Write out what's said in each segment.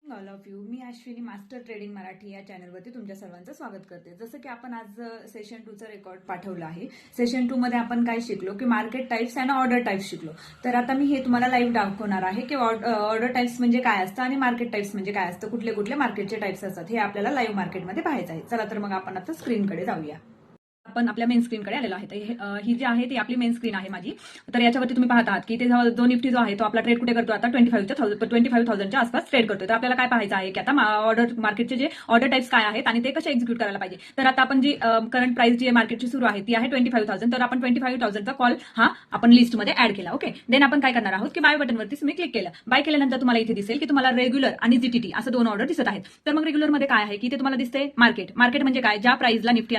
All of you. Me Ashwini master trading Marathi या चॅनलवरती तुमच्या सर्वांचं स्वागत करते. जसं की आपण आज सेशन 2 चं रेकॉर्ड पाठवलं आहे. सेशन 2 मध्ये आपण काय शिकलो की मार्केट टाइप्स आणि ऑर्डर टाइप्स शिकलो. तर आता मी हे तुम्हाला लाईव्ह दाखवणार आहे की ऑर्डर टाइप्स म्हणजे काय असतं आणि मार्केट टाइप्स म्हणजे काय असतं, कुठले कुठले मार्केटचे टाइप्स असतात हे आपल्याला लाईव्ह मार्केटमध्ये पाहायचं आहे. चला तर मग आपण आता स्क्रीनकडे जाऊया. आपण आपल्या मेन स्क्रीनकडे आलेलो आहे. तर ही जी आहे ती आपली मेन स्क्रीन आहे माझी. तर याच्यावरती तुम्ही पाहत आहात की ते जो निफ्टी जो आहे तो आपला ट्रेड कुठे करतो आता 25,000च्या आसपास ट्रेड करतोय. तर आपल्याला काय पाहायचं आहे की आता ऑर्डर मार्केटचे जे ऑर्डर टाइप्स काय आहेत आणि ते कसे एक्झिक्यूट करायला पाहिजे. तर आता आपण जी करंट प्राइस जी मार्केटची सुरू आहे ती आहे 25,000. तर आपण 25,000चा कॉल हा आपण लिस्टमध्ये ऍड केला. ओके, देन आपण काय करणार आहोत की बाय बटनवरती तुम्ही क्लिक केलं. बाय केल्यानंतर तुम्हाला इथे दिसेल की तुम्हाला रेग्युलर आणि जीटीटी असं दोन ऑर्डर दिसत आहेत. तर मग रेग्युलर मध्ये काय आहे की ते तुम्हाला दिसते मार्केट. मार्केट म्हणजे काय, ज्या प्राइसला निफ्टी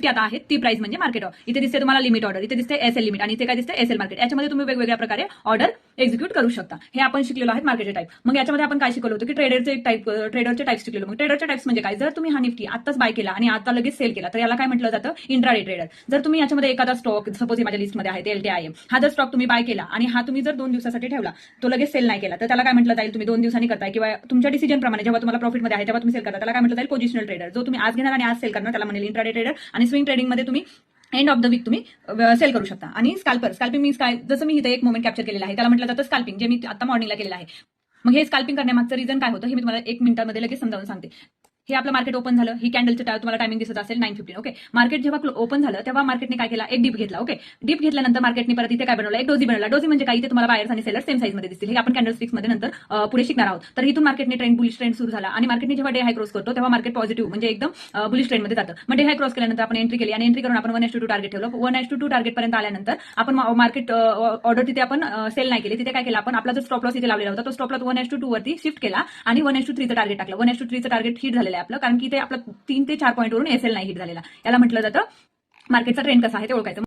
आता आहे ती प्राइस म्हणजे मार्केट. इथे दिसते तुम्हाला लिमिट ऑर्डर, इथे दिसते एसएल लिमिट आणि इथे काय दिसते एसएल मार्केट. याच्यामध्ये तुम्ही वेगवेगळ्या प्रकारे ऑर्डर एक्झिक्यूट करू शकता. हे आपण शिकलेलो आहे मार्केटचे टाइप. मग याच्यामध्ये आपण काय शिकलो होतो की ट्रेडरचे टाइप्स शिकलेलो. मग ट्रेडरचे टाइप्स म्हणजे काय, जर तुम्ही हा निफ्टी आताच बाय केला आणि आता लगेच सेल केला तर याला काय म्हटलं जातं, इंट्राडे ट्रेडर. जर तुम्ही याच्यामध्ये एखादा स्टॉक, सपोज माझ्या लिस्टमध्ये आहे एलटीआयएम, हा जर स्टॉक तुम्ही बाय केला आणि हा तुम्ही जर 2 दिवसासाठी ठेवला, तो लगेच सेल नाही केला तर त्याला काय म्हटलं जाईल, तुम्ही 2 दिवसांनी करताय किंवा तुमच्या डिसिजन प्रमाणे जेव्हा तुम्हाला प्रॉफिटमध्ये आहे तेव्हा तुम्ही सेल करता, त्याला काय म्हटलं जाईल, पोझिशनल ट्रेडर. जो तुम्ही आज घेणार आणि आज सेल करणार त्याला म्हणेल इंट्राडे ट्रेडर. आणि स्विंग ट्रेडिंगमध्ये तुम्ही एंड ऑफ द वीक तुम्ही सेल करू शकता. आणि स्कॅल्पिंग मीन्स काय, जसं मी इथे एक मोमेंट कॅप्चर केलेला आहे त्याला म्हटलं जातं स्कॅल्पिंग, जे मी आता मॉर्निंगला केलेलं आहे. मग हे स्कॅल्पिंग करण्यामागचं रिझन काय होतं हे मी तुम्हाला 1 मिनिटामध्ये लगेच समजावून सांगते. हे आपलं मार्केट ओपन झालं, ही कॅन्डलचं तुम्हाला टायमिंग दिसत असेल 9:15. ओके, मार्केट जेव्हा ओपन झालं तेव्हा मार्केटने काय केला, एक डीप घेतला. ओके, डीप घेतल्यानंतर मार्केटने परत इथे काय बनवलं, एक डोजी बनवला. डोजी म्हणजे काय, इथे तुम्हाला बायर्स आणि सेलर्स सेम साईजमध्ये दिसतील. हे आपण कॅन्डल स्टिक्स मध्ये नंतर पुढे शिकणार आहोत. तर इथून मार्केटने ट्रेंड बुलिश ट्रेंड सुरू झाला आणि मार्केटने जेव्हा डे हाय क्रॉस करतो तेव्हा मार्केट पॉझिटिव्ह म्हणजे एकदम बुलिश ट्रेंडमध्ये जातं. मग डे हाय क्रॉस केल्यानंतर आपण एंट्री केली आणि एंट्री करून आपण 1:2 टार्गेट ठेवलं. 1:2 टार्गेट पर्यंत आल्यानंतर आपण मार्केट ऑर्डर तिथे आपण सेल नाही केली. तिथे काय केलं आपण, आपला जो स्टॉप लॉस इथे लावलेला होता तो स्टॉप लॉस 1:2 वरती शिफ्ट केला आणि 1:3चं टार्गेट टाकलं. 1:3चं टार्गेट हिट झालेलं आहे आपलं, कारण की ते आपलं 3 ते 4 पॉईंटवरून एसएल नाही हिट झालेला. याला म्हटलं जातं मार्केटचा ट्रेंड कसा आहे ते ओळखायचं.